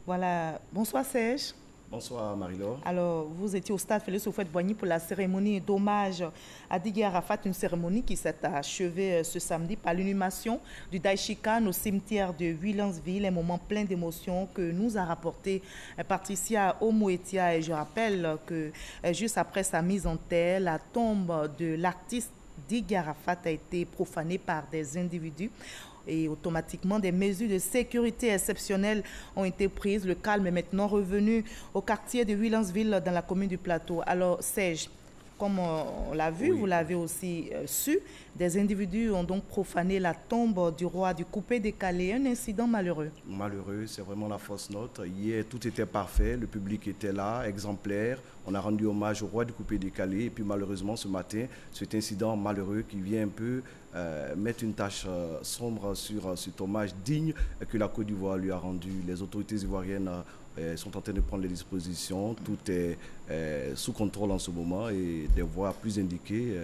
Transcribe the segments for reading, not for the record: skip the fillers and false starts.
Voilà, bonsoir Serge. Bonsoir Marie-Laure. Alors, vous étiez au stade Félix Houphouët-Boigny pour la cérémonie d'hommage à Didier Arafat, une cérémonie qui s'est achevée ce samedi par l'inhumation du Daïchikan au cimetière de Williamsville, un moment plein d'émotions que nous a rapporté Patricia Omoetia. Et je rappelle que juste après sa mise en terre, la tombe de l'artiste Didier Arafat a été profanée par des individus. Et automatiquement, des mesures de sécurité exceptionnelles ont été prises. Le calme est maintenant revenu au quartier de Williamsville dans la commune du Plateau. Alors, Serge, comme on l'a vu, oui, vous l'avez aussi su, des individus ont donc profané la tombe du roi du coupé-décalé. Un incident malheureux. Malheureux, c'est vraiment la fausse note. Hier, tout était parfait, le public était là, exemplaire. On a rendu hommage au roi du coupé-décalé. Et puis malheureusement, ce matin, cet incident malheureux qui vient un peu mettre une tache sombre sur cet hommage digne que la Côte d'Ivoire lui a rendu. Les autorités ivoiriennes sont en train de prendre les dispositions. Tout est sous contrôle en ce moment et des voix plus indiquées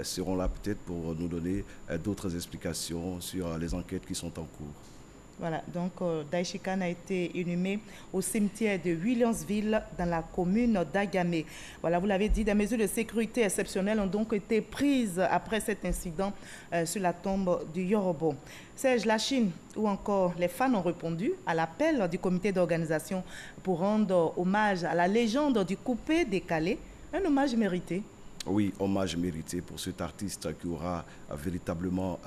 seront là peut-être pour nous donner d'autres explications sur les enquêtes qui sont en cours. Voilà, donc Daïchikan a été inhumé au cimetière de Williamsville dans la commune d'Agamé. Voilà, vous l'avez dit, des mesures de sécurité exceptionnelles ont donc été prises après cet incident sur la tombe du Yorobo. Serge, la Chine ou encore les fans ont répondu à l'appel du comité d'organisation pour rendre hommage à la légende du coupé-décalé, un hommage mérité. Oui, hommage mérité pour cet artiste qui aura véritablement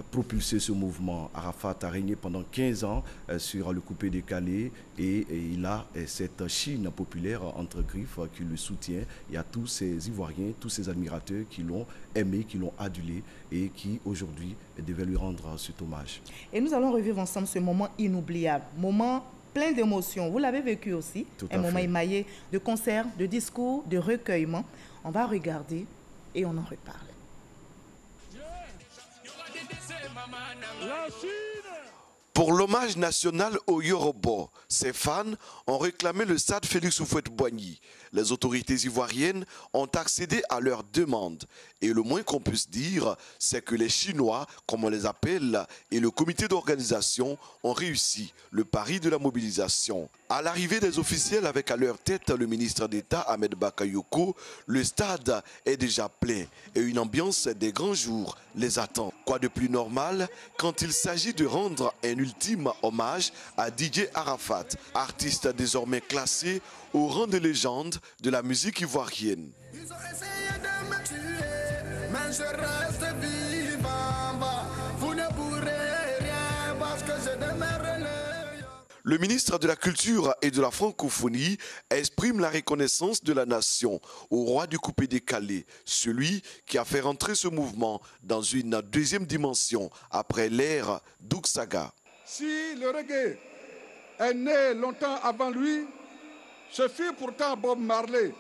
propulsé ce mouvement. Arafat a régné pendant 15 ans sur le coupé-décalé et il a cette Chine populaire entre griffes qui le soutient. Il y a tous ces Ivoiriens, tous ces admirateurs qui l'ont aimé, qui l'ont adulé et qui aujourd'hui devaient lui rendre cet hommage. Et nous allons revivre ensemble ce moment inoubliable, moment plein d'émotions. Vous l'avez vécu aussi, un moment émaillé de concerts, de discours, de recueillement. On va regarder et on en reparle. Pour l'hommage national au Yorobo, ses fans ont réclamé le stade Félix Houphouët-Boigny. Les autorités ivoiriennes ont accédé à leur demande. Et le moins qu'on puisse dire, c'est que les Chinois, comme on les appelle, et le comité d'organisation ont réussi le pari de la mobilisation. À l'arrivée des officiels avec à leur tête le ministre d'État Ahmed Bakayoko, le stade est déjà plein et une ambiance des grands jours les attend. Quoi de plus normal quand il s'agit de rendre un ultime hommage à Didier Arafat, artiste désormais classé au rang de légende de la musique ivoirienne. Ils ont essayé de me tuer, mais je reste vivant. Vous ne pourrez rien parce que je demeure le... Le ministre de la Culture et de la Francophonie exprime la reconnaissance de la nation au roi du coupé-décalé, celui qui a fait rentrer ce mouvement dans une deuxième dimension après l'ère d'Ouksaga. Si le reggae est né longtemps avant lui, ce fut pourtant Bob Marley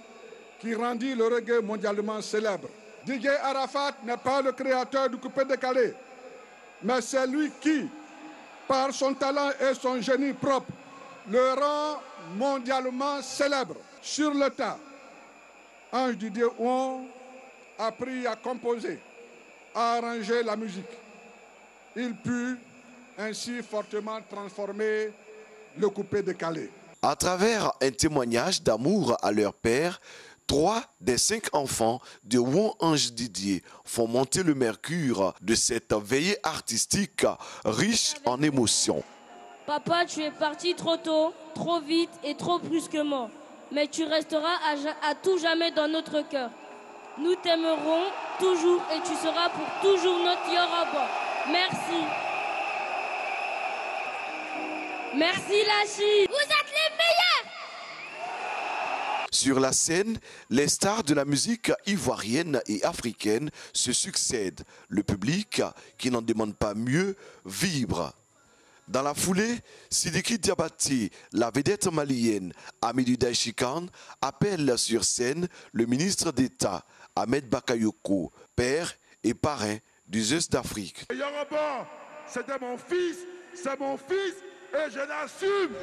qui rendit le reggae mondialement célèbre. Didier Arafat n'est pas le créateur du coupé-décalé, mais c'est lui qui, par son talent et son génie propre, le rend mondialement célèbre. Sur le tas, Ange Didier Ouon a appris à composer, à arranger la musique. Il put ainsi fortement transformer le coupé-décalé. À travers un témoignage d'amour à leur père, 3 des 5 enfants de Ouon Ange Didier font monter le mercure de cette veillée artistique riche en émotions. Papa, tu es parti trop tôt, trop vite et trop brusquement. Mais tu resteras à tout jamais dans notre cœur. Nous t'aimerons toujours et tu seras pour toujours notre Yorobo. Merci. Merci la Chine. Vous êtes les meilleurs. Sur la scène, les stars de la musique ivoirienne et africaine se succèdent. Le public, qui n'en demande pas mieux, vibre. Dans la foulée, Sidiki Diabati, la vedette malienne, ami du Daïchikan, appelle sur scène le ministre d'État, Ahmed Bakayoko, père et parrain du Zeus d'Afrique. Yorobo, c'était mon fils, c'est mon fils et je l'assume.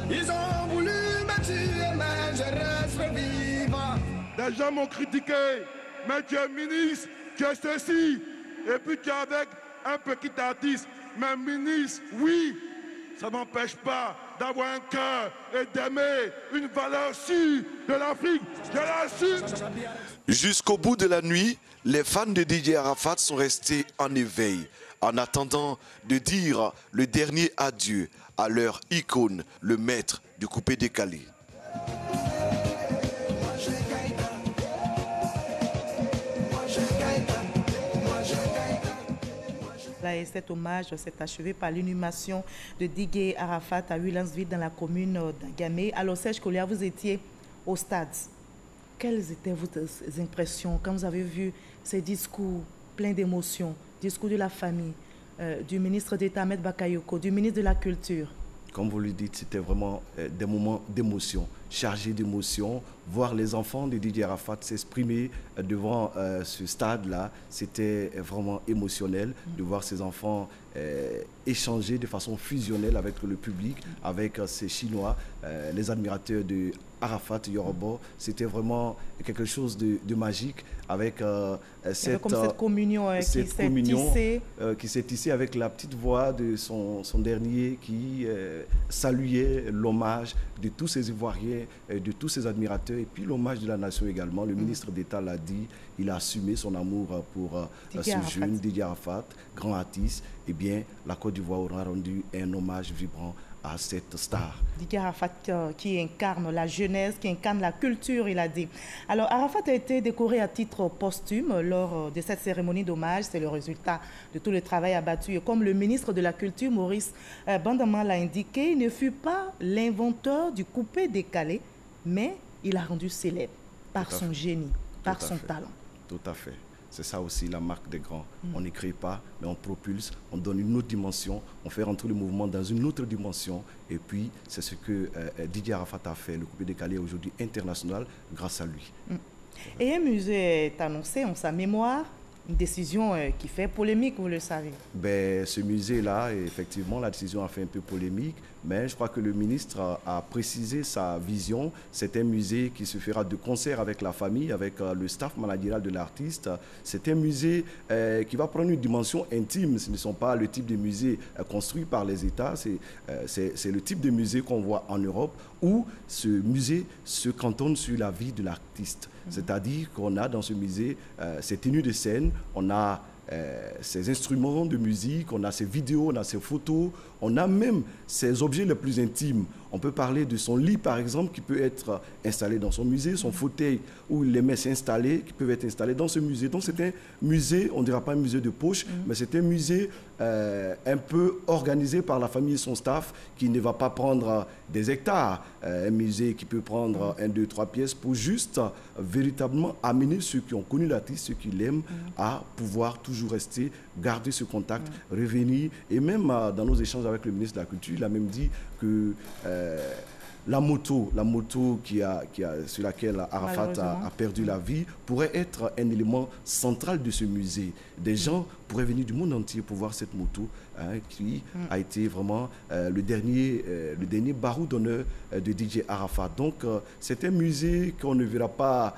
Ils ont voulu me tuer, mais je reste vivant. Des gens m'ont critiqué, mais tu es ministre, tu es ceci, et puis tu es avec un petit artiste. Mais ministre, oui, ça ne m'empêche pas d'avoir un cœur et d'aimer une valeur sûre de l'Afrique, de la Sud. Jusqu'au bout de la nuit, les fans de Didier Arafat sont restés en éveil, en attendant de dire le dernier adieu à leur icône, le maître du coupé-décalé. Et cet hommage s'est achevé par l'inhumation de Didier Arafat à Williamsville dans la commune d'Agamé. Alors Serge Kolia, vous étiez au stade. Quelles étaient vos impressions quand vous avez vu ces discours pleins d'émotions, discours de la famille, du ministre d'État Ahmed Bakayoko, du ministre de la Culture? Comme vous le dites, c'était vraiment des moments d'émotion, chargés d'émotion. Voir les enfants de Didier Arafat s'exprimer devant ce stade-là, c'était vraiment émotionnel de voir ces enfants échanger de façon fusionnelle avec le public, avec ces Chinois, les admirateurs de Arafat Yorobo. C'était vraiment quelque chose de magique avec cette communion qui s'est tissée avec la petite voix de son dernier qui saluait l'hommage de tous ces Ivoiriens, de tous ces admirateurs, et puis l'hommage de la nation également. Le ministre d'État l'a dit, il a assumé son amour pour ce jeune Didier Arafat, grand artiste. Eh bien, la Côte d'Ivoire aura rendu un hommage vibrant à cette star. Didier Arafat qui incarne la jeunesse, qui incarne la culture, il a dit. Alors, Arafat a été décoré à titre posthume lors de cette cérémonie d'hommage. C'est le résultat de tout le travail abattu. Et comme le ministre de la Culture, Maurice Bandaman, l'a indiqué, il ne fut pas l'inventeur du coupé-décalé, mais il a rendu célèbre par son génie, par son talent. Tout à fait. C'est ça aussi la marque des grands. On n'écrit pas, mais on propulse, on donne une autre dimension, on fait rentrer le mouvement dans une autre dimension. Et puis, c'est ce que Didier Arafat a fait. Le coupé-décalé est aujourd'hui international grâce à lui. Et un musée est annoncé en sa mémoire. Une décision qui fait polémique, vous le savez. Ben, ce musée-là, effectivement, la décision a fait un peu polémique, mais je crois que le ministre a précisé sa vision. C'est un musée qui se fera de concert avec la famille, avec le staff managérial de l'artiste. C'est un musée qui va prendre une dimension intime. Ce ne sont pas le type de musée construit par les États. C'est le type de musée qu'on voit en Europe où ce musée se cantonne sur la vie de l'artiste. C'est-à-dire qu'on a dans ce musée ces tenues de scène, on a ses instruments de musique, on a ses vidéos, on a ses photos, on a même ses objets les plus intimes. On peut parler de son lit, par exemple, qui peut être installé dans son musée, son fauteuil où il aimait s'installer, qui peuvent être installés dans ce musée. Donc c'est un musée, on ne dira pas un musée de poche, mais c'est un musée un peu organisé par la famille et son staff, qui ne va pas prendre des hectares. Un musée qui peut prendre 1, 2, 3 pièces pour juste véritablement amener ceux qui ont connu l'artiste, ceux qui l'aiment, à pouvoir toujours rester, garder ce contact, revenir. Et même dans nos échanges avec le ministre de la Culture, il a même dit que la moto sur laquelle Arafat a perdu la vie pourrait être un élément central de ce musée. Des gens pourraient venir du monde entier pour voir cette moto qui a été vraiment le dernier barreau d'honneur de Didier Arafat. Donc c'est un musée qu'on ne verra pas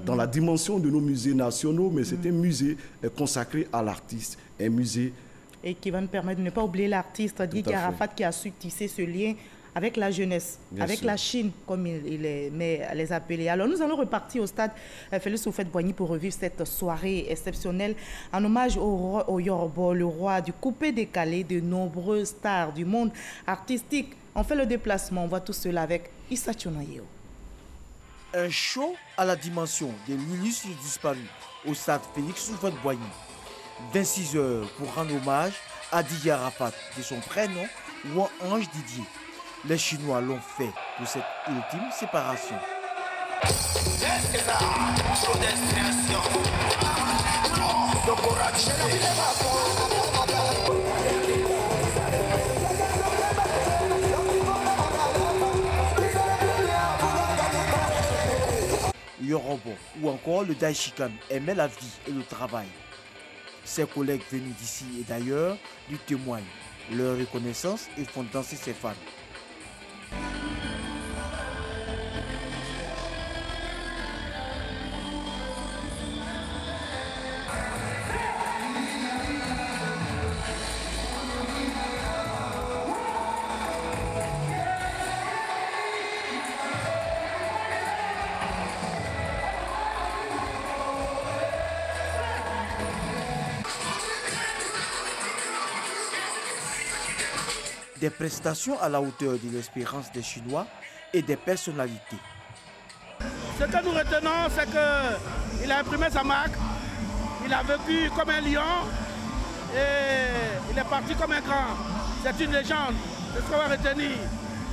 dans la dimension de nos musées nationaux, mais c'est un musée consacré à l'artiste, un musée et qui va nous permettre de ne pas oublier l'artiste Didier Arafat qui a su tisser ce lien avec la jeunesse, avec la Chine, comme il aimait les appeler. Alors nous allons repartir au stade Félix Houphouët-Boigny pour revivre cette soirée exceptionnelle en hommage au Yorobo, le roi du coupé-décalé de nombreuses stars du monde artistique. On fait le déplacement, on voit tout cela avec Issa Tchonayeo. Un show à la dimension de l'illustre disparu au stade Félix Houphouët-Boigny. 26 heures pour rendre hommage à Didier Arafat, de son prénom ou Ange Didier. Les Chinois l'ont fait pour cette ultime séparation. Yorobo ou encore le Daishikan aimaient la vie et le travail. Ses collègues venus d'ici et d'ailleurs lui témoignent leur reconnaissance et font danser ses fans. Des prestations à la hauteur de l'espérance des Chinois et des personnalités. Ce que nous retenons, c'est qu'il a imprimé sa marque, il a vécu comme un lion et il est parti comme un grand. C'est une légende, c'est ce qu'on va retenir.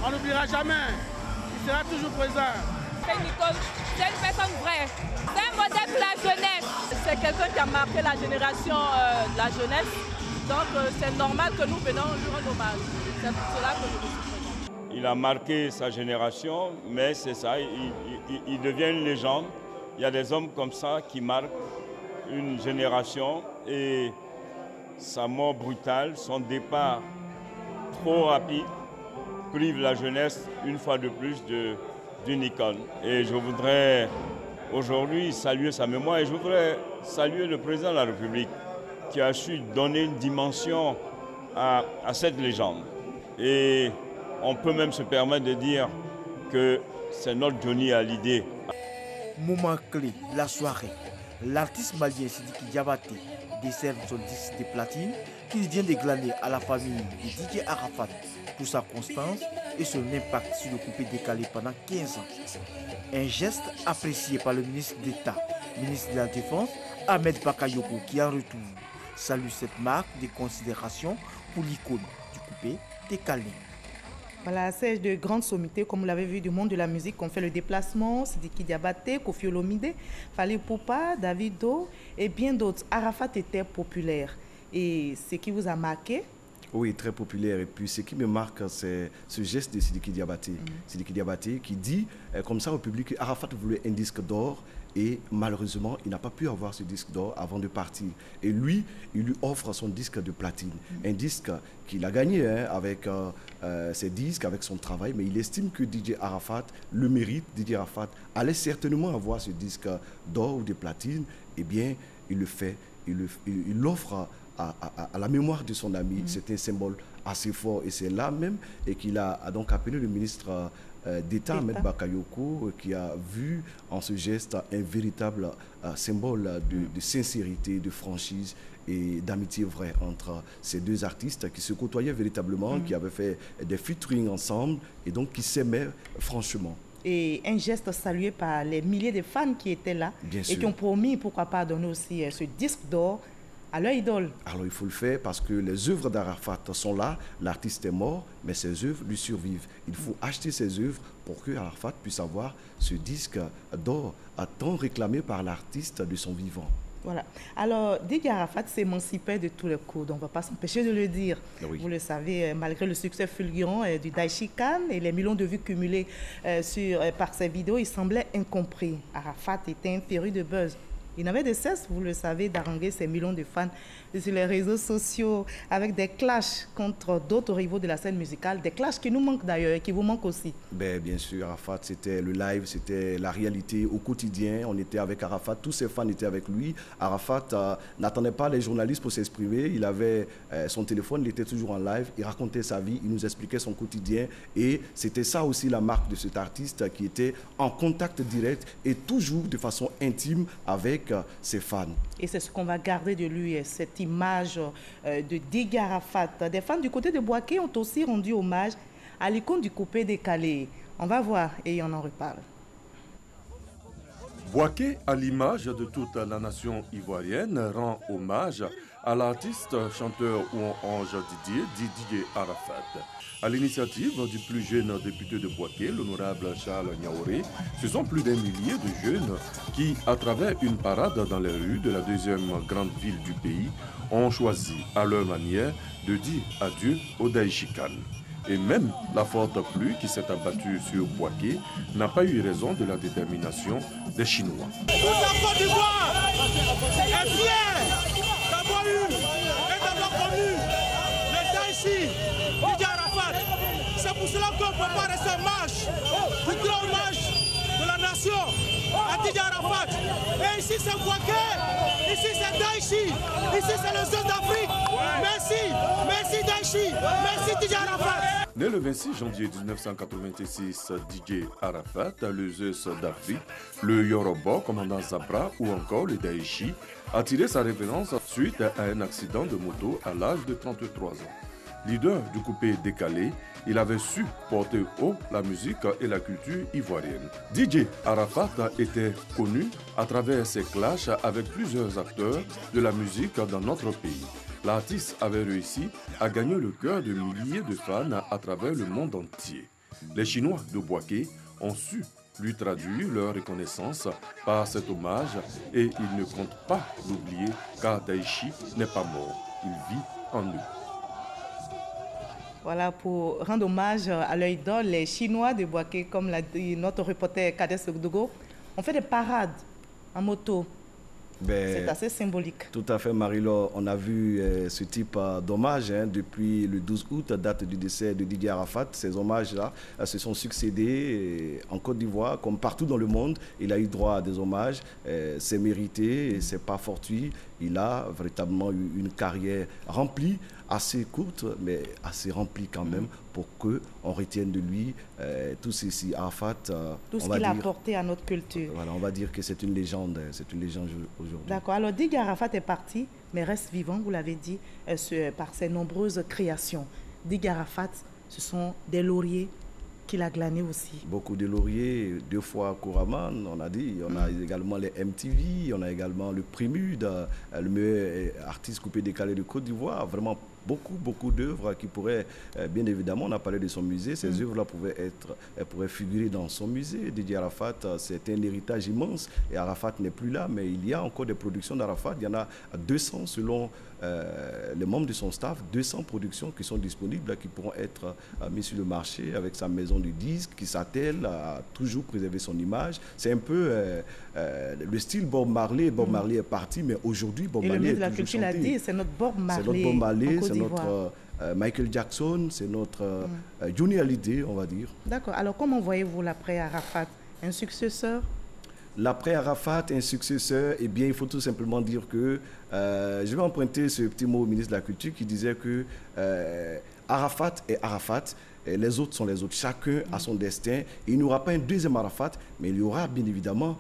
On n'oubliera jamais, il sera toujours présent. C'est une personne vraie, c'est un modèle pour la jeunesse. C'est quelqu'un qui a marqué la génération de la jeunesse, donc c'est normal que nous venons lui rendre hommage. C'est pour cela que je me suis présent. Il a marqué sa génération, mais c'est ça, il devient une légende. Il y a des hommes comme ça qui marquent une génération et sa mort brutale, son départ trop rapide, prive la jeunesse une fois de plus d'une icône. Et je voudrais aujourd'hui saluer sa mémoire et je voudrais saluer le président de la République qui a su donner une dimension à cette légende. Et on peut même se permettre de dire que c'est notre Johnny Hallyday. Moment clé, la soirée. L'artiste malien Sidiki Diabaté décerne son disque de platine qu'il vient de glaner à la famille de DJ Arafat pour sa constance et son impact sur le coupé décalé pendant 15 ans. Un geste apprécié par le ministre d'État, ministre de la Défense, Ahmed Bakayoko, qui en retour salue cette marque de considération pour l'icône du coupé décalé. Voilà, c'est de grandes sommités, comme vous l'avez vu, du monde de la musique, on fait le déplacement, Sidiki Diabaté, Koffi Olomide, Fally Ipupa, Davido et bien d'autres. Arafat était populaire. Et ce qui vous a marqué? Oui, très populaire. Et puis, ce qui me marque, c'est ce geste de Sidiki Diabaté. Sidiki Diabaté qui dit, comme ça au public, Arafat voulait un disque d'or. Et malheureusement, il n'a pas pu avoir ce disque d'or avant de partir. Et lui, il lui offre son disque de platine. Un disque qu'il a gagné avec ses disques, avec son travail. Mais il estime que DJ Arafat le mérite. DJ Arafat allait certainement avoir ce disque d'or ou de platine. Eh bien, il le fait. Il l'offre à la mémoire de son ami. C'est un symbole assez fort. Et c'est là même qu'il a donc appelé le ministre d'État, Ahmed Bakayoko, qui a vu en ce geste un véritable symbole de sincérité, de franchise et d'amitié vraie entre ces deux artistes qui se côtoyaient véritablement, qui avaient fait des featuring ensemble et donc qui s'aimaient franchement. Et un geste salué par les milliers de fans qui étaient là et qui ont promis, pourquoi pas, donner aussi ce disque d'or à leur idole. Alors il faut le faire parce que les œuvres d'Arafat sont là, l'artiste est mort, mais ses œuvres lui survivent. Il faut acheter ses œuvres pour que Arafat puisse avoir ce disque d'or tant réclamé par l'artiste de son vivant. Voilà. Alors, DJ Arafat s'émancipait de tous les codes, on ne va pas s'empêcher de le dire. Oui. Vous le savez, malgré le succès fulgurant du Daishikan et les millions de vues cumulées par ses vidéos, il semblait incompris. Arafat était un féru de buzz. Il n'avait de cesse, vous le savez, d'haranguer ses millions de fans sur les réseaux sociaux avec des clashs contre d'autres rivaux de la scène musicale, des clashs qui nous manquent d'ailleurs et qui vous manquent aussi. Bien sûr, Arafat, c'était le live, c'était la réalité au quotidien. On était avec Arafat, tous ses fans étaient avec lui. Arafat n'attendait pas les journalistes pour s'exprimer. Il avait son téléphone, il était toujours en live, il racontait sa vie, il nous expliquait son quotidien. Et c'était ça aussi la marque de cet artiste qui était en contact direct et toujours de façon intime avec ses fans. Et c'est ce qu'on va garder de lui, cette image de DJ Arafat. Des fans du côté de Bouaké ont aussi rendu hommage à l'icône du coupé décalé. On va voir et on en reparle. Bouaké, à l'image de toute la nation ivoirienne, rend hommage à l'artiste, chanteur ou ange Didier Arafat. À l'initiative du plus jeune député de Bouaké, l'honorable Charles Niaouré, ce sont plus d'1 millier de jeunes qui, à travers une parade dans les rues de la deuxième grande ville du pays, ont choisi à leur manière de dire adieu au Daishikan. Et même la forte pluie qui s'est abattue sur Bouaké n'a pas eu raison de la détermination des Chinois. Toute la Côte d'Ivoire est fière d'avoir eu et d'avoir connu le Daishi DJ Arafat. C'est pour cela qu'on prépare cette marche pour rendre hommage de la nation à DJ Arafat. Et ici c'est Bouaké, ici c'est Daishi, ici c'est le Zone d'Afrique. Merci Daishi, merci DJ Arafat. Né le 26 janvier 1986, DJ Arafat, le Zeus d'Afrique, le Yoruba, commandant Zabra ou encore le Daishi, a tiré sa référence suite à un accident de moto à l'âge de 33 ans. Leader du coupé décalé, il avait su porter haut la musique et la culture ivoirienne. DJ Arafat était connu à travers ses clashs avec plusieurs acteurs de la musique dans notre pays. L'artiste avait réussi à gagner le cœur de milliers de fans à travers le monde entier. Les Chinois de Boaké ont su lui traduire leur reconnaissance par cet hommage et ils ne comptent pas l'oublier car Daichi n'est pas mort, il vit en eux. Voilà, pour rendre hommage à l'œil d'or, les Chinois de Boaké, comme l'a dit notre reporter Kader Sogdogo, ont fait des parades en moto. C'est assez symbolique. Tout à fait, Marie-Laure. On a vu ce type d'hommage depuis le 12 août, date du décès de Didier Arafat. Ces hommages-là se sont succédés en Côte d'Ivoire, comme partout dans le monde. Il a eu droit à des hommages. C'est mérité, c'est pas fortuit. Il a véritablement eu une carrière remplie, assez courte, mais assez remplie quand même, pour qu'on retienne de lui tout ceci. Arafat, tout ce qu'il a apporté à notre culture. Voilà, on va dire que c'est une légende aujourd'hui. D'accord. Alors, Didier Arafat est parti, mais reste vivant, vous l'avez dit, par ses nombreuses créations. Didier Arafat, ce sont des lauriers qu'il a glanés aussi. Beaucoup de lauriers, 2 fois Kouraman, on a dit. On a également les MTV, on a également le Prémude, le meilleur artiste coupé décalé de Côte d'Ivoire. Vraiment beaucoup d'œuvres qui pourraient, bien évidemment, on a parlé de son musée, ces œuvres-là pourraient figurer dans son musée. Didier Arafat, c'est un héritage immense et Arafat n'est plus là, mais il y a encore des productions d'Arafat. Il y en a 200 selon les membres de son staff, 200 productions qui sont disponibles, qui pourront être mises sur le marché avec sa maison du disque qui s'attelle à toujours préserver son image. C'est un peu le style Bob Marley. Bob Marley est parti, mais aujourd'hui Bob Marley est toujours chanté. Et le ministre de la Culture l'a dit, c'est notre Bob Marley. C'est notre Bob Marley, c'est notre Michael Jackson, c'est notre Johnny Hallyday, on va dire. D'accord. Alors comment voyez-vous l'après Arafat? Un successeur? L'après Arafat, un successeur, eh bien, il faut tout simplement dire que, je vais emprunter ce petit mot au ministre de la Culture qui disait que Arafat est Arafat, et les autres sont les autres. Chacun a son destin. Et il n'y aura pas un deuxième Arafat, mais il y aura bien évidemment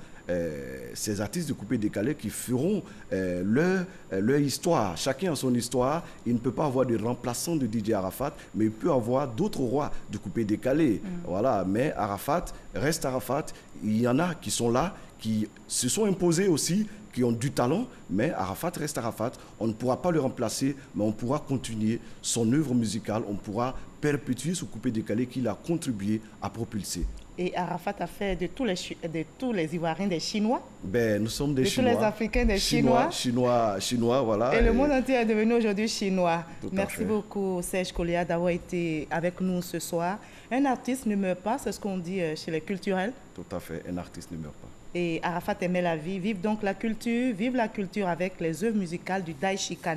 ces artistes de coupé décalé qui feront leur histoire. Chacun a son histoire. Il ne peut pas avoir de remplaçant de Didier Arafat, mais il peut avoir d'autres rois de coupé décalé. Voilà. Mais Arafat reste Arafat. Il y en a qui sont là, qui se sont imposés aussi, qui ont du talent, mais Arafat reste Arafat. On ne pourra pas le remplacer, mais on pourra continuer son œuvre musicale. On pourra perpétuer ce coupé décalé qu'il a contribué à propulser. Et Arafat a fait de tous les Ivoiriens des Chinois. Nous sommes des Chinois. De tous les Africains des Chinois. Chinois, voilà. Et le monde entier est devenu aujourd'hui chinois. Merci beaucoup, Serge Kolia, d'avoir été avec nous ce soir. Un artiste ne meurt pas, c'est ce qu'on dit chez les culturels. Tout à fait, un artiste ne meurt pas. Et Arafat aimait la vie. Vive donc la culture, vive la culture avec les œuvres musicales du Daichi Kan.